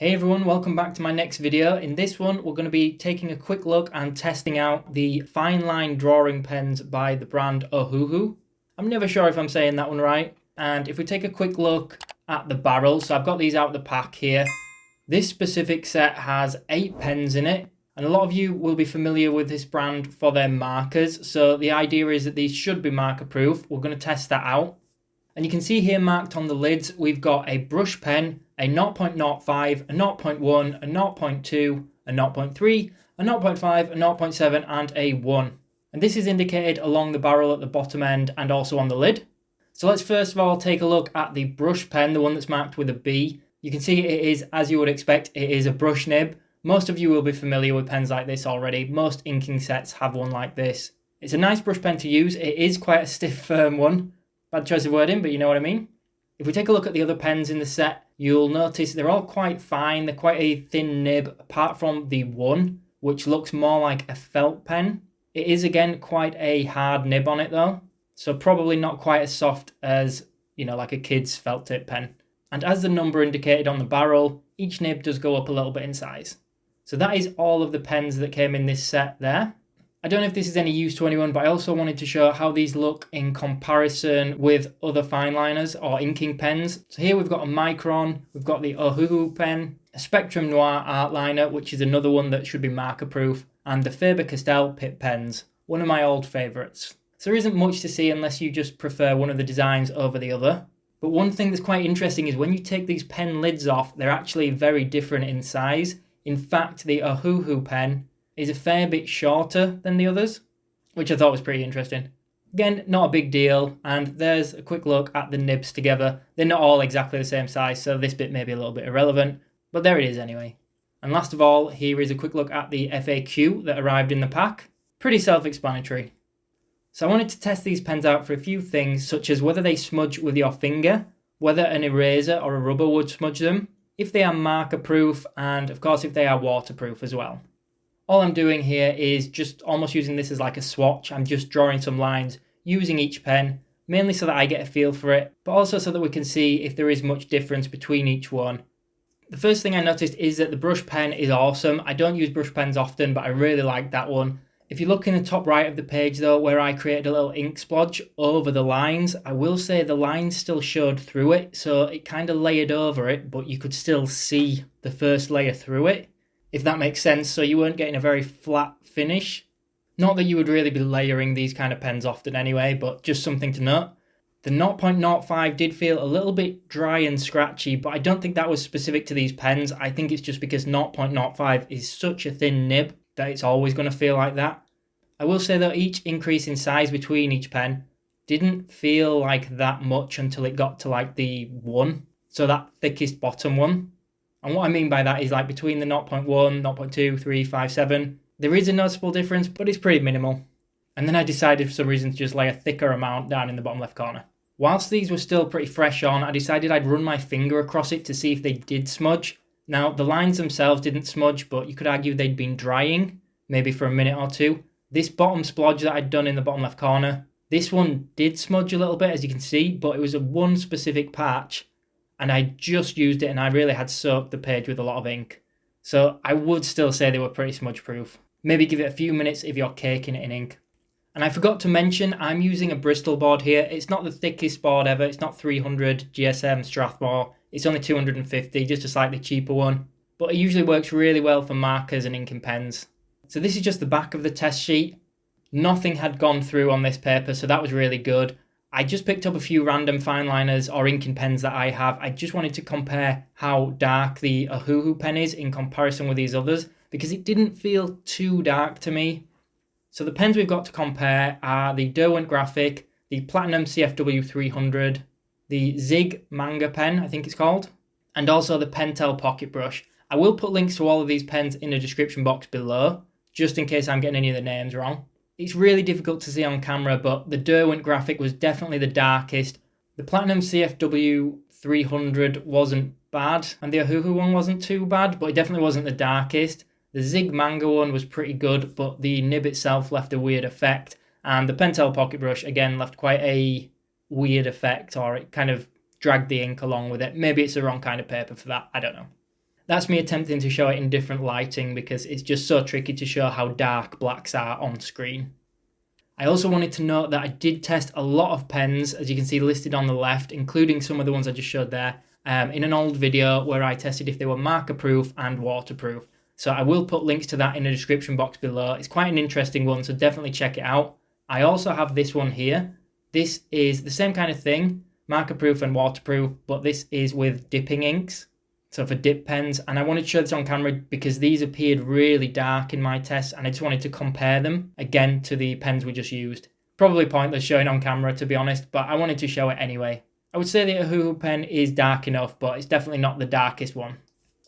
Hey everyone, welcome back to my next video. In this one, we're going to be taking a quick look and testing out the fine line drawing pens by the brand Ohuhu. I'm never sure if I'm saying that one right. And if we take a quick look at the barrel, so I've got these out of the pack here. This specific set has 8 pens in it. And a lot of you will be familiar with this brand for their markers. So the idea is that these should be marker proof. We're going to test that out. And you can see here marked on the lids, we've got a brush pen, a 0.05, a 0.1, a 0.2, a 0.3, a 0.5, a 0.7 and a 1. And this is indicated along the barrel at the bottom end and also on the lid. So let's first of all take a look at the brush pen, the one that's marked with a B. You can see it is, as you would expect, it is a brush nib. Most of you will be familiar with pens like this already. Most inking sets have one like this. It's a nice brush pen to use. It is quite a stiff, firm one. Bad choice of wording, but you know what I mean. If we take a look at the other pens in the set, you'll notice they're all quite fine. They're quite a thin nib, apart from the one, which looks more like a felt pen. It is, again, quite a hard nib on it, though. So probably not quite as soft as, like a kid's felt tip pen. And as the number indicated on the barrel, each nib does go up a little bit in size. So that is all of the pens that came in this set there. I don't know if this is any use to anyone, but I also wanted to show how these look in comparison with other fine liners or inking pens. So here we've got a Micron, we've got the Ohuhu pen, a Spectrum Noir art liner, which is another one that should be marker proof, and the Faber-Castell Pitt pens, one of my old favourites. So there isn't much to see unless you just prefer one of the designs over the other. But one thing that's quite interesting is when you take these pen lids off, they're actually very different in size. In fact, the Ohuhu pen is a fair bit shorter than the others, which I thought was pretty interesting. Again, not a big deal, and there's a quick look at the nibs together. They're not all exactly the same size, so this bit may be a little bit irrelevant, but there it is anyway. And last of all, here is a quick look at the FAQ that arrived in the pack. Pretty self-explanatory. So I wanted to test these pens out for a few things, such as whether they smudge with your finger, whether an eraser or a rubber would smudge them, if they are marker proof, and of course if they are waterproof as well. All I'm doing here is just almost using this as like a swatch. I'm just drawing some lines using each pen, mainly so that I get a feel for it, but also so that we can see if there is much difference between each one. The first thing I noticed is that the brush pen is awesome. I don't use brush pens often, but I really like that one. If you look in the top right of the page though, where I created a little ink splodge over the lines, I will say the lines still showed through it, so it kind of layered over it, but you could still see the first layer through it, if that makes sense. So you weren't getting a very flat finish. Not that you would really be layering these kind of pens often anyway, but just something to note. The 0.05 did feel a little bit dry and scratchy, but I don't think that was specific to these pens. I think it's just because 0.05 is such a thin nib that it's always going to feel like that. I will say that each increase in size between each pen didn't feel like that much until it got to like the 1, so that thickest bottom one. And what I mean by that is like between the 0.1, 0.2, 3, 5, 7, there is a noticeable difference, but it's pretty minimal. And then I decided for some reason to just lay a thicker amount down in the bottom left corner. Whilst these were still pretty fresh on, I decided I'd run my finger across it to see if they did smudge. Now, the lines themselves didn't smudge, but you could argue they'd been drying, maybe for a minute or two. This bottom splodge that I'd done in the bottom left corner, this one did smudge a little bit, as you can see, but it was a one specific patch, and I just used it and I really had soaked the page with a lot of ink. So I would still say they were pretty smudge proof. Maybe give it a few minutes if you're caking it in ink. And I forgot to mention, I'm using a Bristol board here. It's not the thickest board ever. It's not 300 GSM Strathmore. It's only 250, just a slightly cheaper one. But it usually works really well for markers and inking pens. So this is just the back of the test sheet. Nothing had gone through on this paper, so that was really good. I just picked up a few random fine liners or inking pens that I have. I just wanted to compare how dark the Ohuhu pen is in comparison with these others, because it didn't feel too dark to me. So the pens we've got to compare are the Derwent Graphic, the Platinum CFW 300, the Zig Manga pen, I think it's called, and also the Pentel Pocket Brush. I will put links to all of these pens in the description box below, just in case I'm getting any of the names wrong. It's really difficult to see on camera, but the Derwent Graphic was definitely the darkest. The Platinum CFW 300 wasn't bad, and the Ohuhu one wasn't too bad, but it definitely wasn't the darkest. The Zig Manga one was pretty good, but the nib itself left a weird effect, and the Pentel Pocket Brush, again, left quite a weird effect, or it kind of dragged the ink along with it. Maybe it's the wrong kind of paper for that, I don't know. That's me attempting to show it in different lighting because it's just so tricky to show how dark blacks are on screen. I also wanted to note that I did test a lot of pens, as you can see listed on the left, including some of the ones I just showed there, in an old video where I tested if they were marker proof and waterproof. So I will put links to that in the description box below. It's quite an interesting one, so definitely check it out. I also have this one here. This is the same kind of thing, marker proof and waterproof, but this is with dipping inks. So for dip pens, and I wanted to show this on camera because these appeared really dark in my tests and I just wanted to compare them again to the pens we just used. Probably pointless showing on camera to be honest, but I wanted to show it anyway. I would say the Ohuhu pen is dark enough, but it's definitely not the darkest one.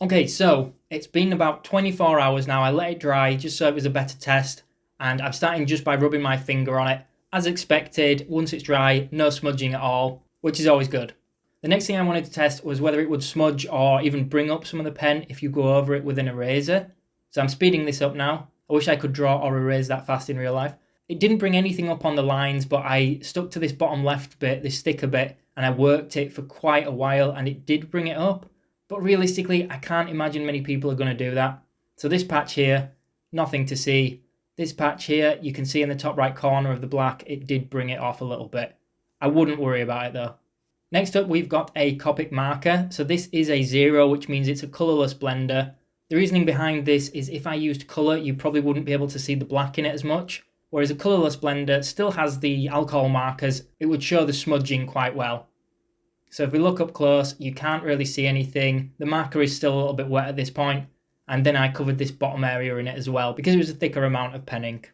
Okay, so it's been about 24 hours now. I let it dry just so it was a better test, and I'm starting just by rubbing my finger on it. As expected, once it's dry, no smudging at all, which is always good. The next thing I wanted to test was whether it would smudge or even bring up some of the pen if you go over it with an eraser. So I'm speeding this up now. I wish I could draw or erase that fast in real life. It didn't bring anything up on the lines, but I stuck to this bottom left bit, this thicker bit, and I worked it for quite a while and it did bring it up. But realistically, I can't imagine many people are going to do that. So this patch here, nothing to see. This patch here, you can see in the top right corner of the black, it did bring it off a little bit. I wouldn't worry about it though. Next up, we've got a Copic marker. So this is a 0, which means it's a colourless blender. The reasoning behind this is if I used colour, you probably wouldn't be able to see the black in it as much. Whereas a colourless blender still has the alcohol markers, it would show the smudging quite well. So if we look up close, you can't really see anything. The marker is still a little bit wet at this point. And then I covered this bottom area in it as well because it was a thicker amount of pen ink.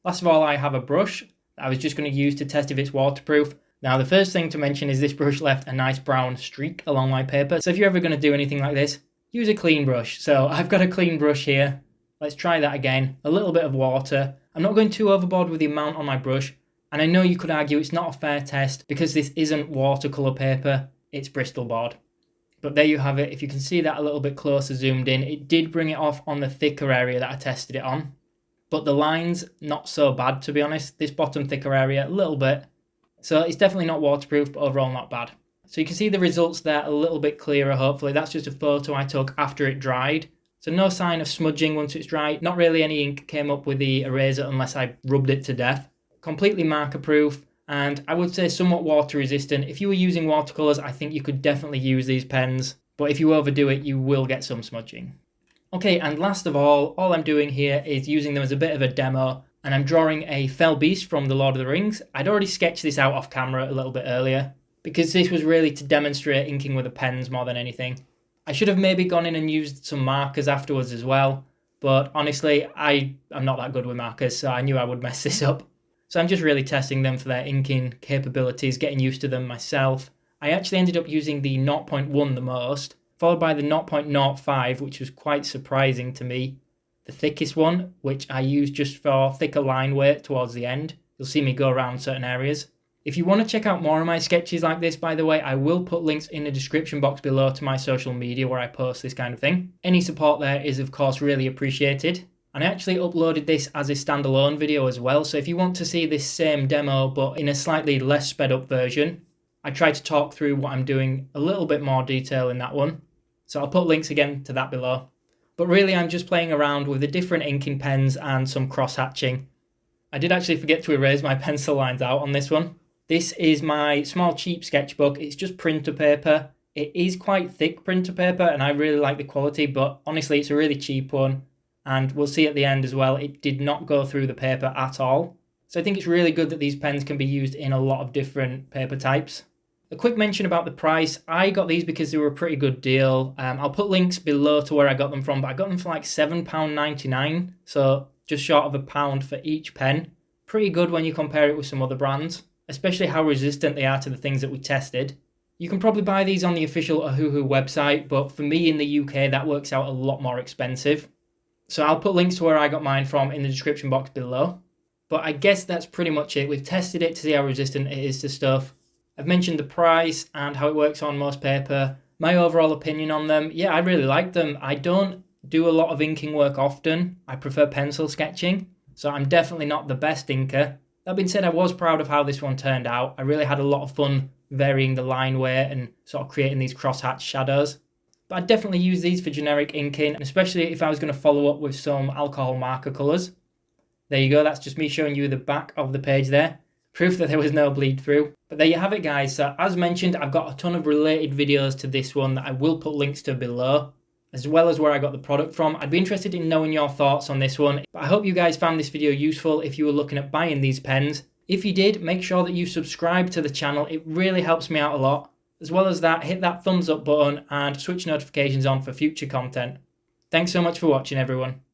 Last of all, I have a brush that I was just going to use to test if it's waterproof. Now, the first thing to mention is this brush left a nice brown streak along my paper. So if you're ever going to do anything like this, use a clean brush. So I've got a clean brush here. Let's try that again. A little bit of water. I'm not going too overboard with the amount on my brush. And I know you could argue it's not a fair test because this isn't watercolour paper, it's Bristol board. But there you have it. If you can see that a little bit closer zoomed in, it did bring it off on the thicker area that I tested it on. But the lines, not so bad to be honest. This bottom thicker area, a little bit. So it's definitely not waterproof, but overall not bad. So you can see the results there a little bit clearer, hopefully. That's just a photo I took after it dried. So no sign of smudging once it's dry. Not really any ink came up with the eraser unless I rubbed it to death. Completely marker proof, and I would say somewhat water resistant. If you were using watercolours, I think you could definitely use these pens. But if you overdo it, you will get some smudging. Okay, and last of all I'm doing here is using them as a bit of a demo. And I'm drawing a fell beast from The Lord of the Rings. I'd already sketched this out off camera a little bit earlier, because this was really to demonstrate inking with the pens more than anything. I should have maybe gone in and used some markers afterwards as well, but honestly, I'm not that good with markers, so I knew I would mess this up. So I'm just really testing them for their inking capabilities, getting used to them myself. I actually ended up using the 0.1 the most, followed by the 0.05, which was quite surprising to me. The thickest one, which I use just for thicker line weight towards the end. You'll see me go around certain areas. If you want to check out more of my sketches like this, by the way, I will put links in the description box below to my social media where I post this kind of thing. Any support there is, of course, really appreciated. And I actually uploaded this as a standalone video as well, so if you want to see this same demo but in a slightly less sped up version, I try to talk through what I'm doing a little bit more detail in that one. So I'll put links again to that below. But really, I'm just playing around with the different inking pens and some cross-hatching. I did actually forget to erase my pencil lines out on this one. This is my small cheap sketchbook. It's just printer paper. It is quite thick printer paper and I really like the quality, but honestly, it's a really cheap one. And we'll see at the end as well, it did not go through the paper at all. So I think it's really good that these pens can be used in a lot of different paper types. A quick mention about the price. I got these because they were a pretty good deal. I'll put links below to where I got them from, but I got them for like £7.99, so just short of £1 for each pen. Pretty good when you compare it with some other brands, especially how resistant they are to the things that we tested. You can probably buy these on the official Ohuhu website, but for me in the UK, that works out a lot more expensive. So I'll put links to where I got mine from in the description box below. But I guess that's pretty much it. We've tested it to see how resistant it is to stuff. I've mentioned the price and how it works on most paper. My overall opinion on them, yeah, I really like them. I don't do a lot of inking work often. I prefer pencil sketching, so I'm definitely not the best inker. That being said, I was proud of how this one turned out. I really had a lot of fun varying the line weight and sort of creating these crosshatch shadows. But I'd definitely use these for generic inking, especially if I was going to follow up with some alcohol marker colours. There you go, that's just me showing you the back of the page there. Proof that there was no bleed through. But there you have it, guys. So as mentioned, I've got a ton of related videos to this one that I will put links to below, as well as where I got the product from. I'd be interested in knowing your thoughts on this one. But I hope you guys found this video useful if you were looking at buying these pens. If you did, make sure that you subscribe to the channel. It really helps me out a lot. As well as that, hit that thumbs up button and switch notifications on for future content. Thanks so much for watching, everyone.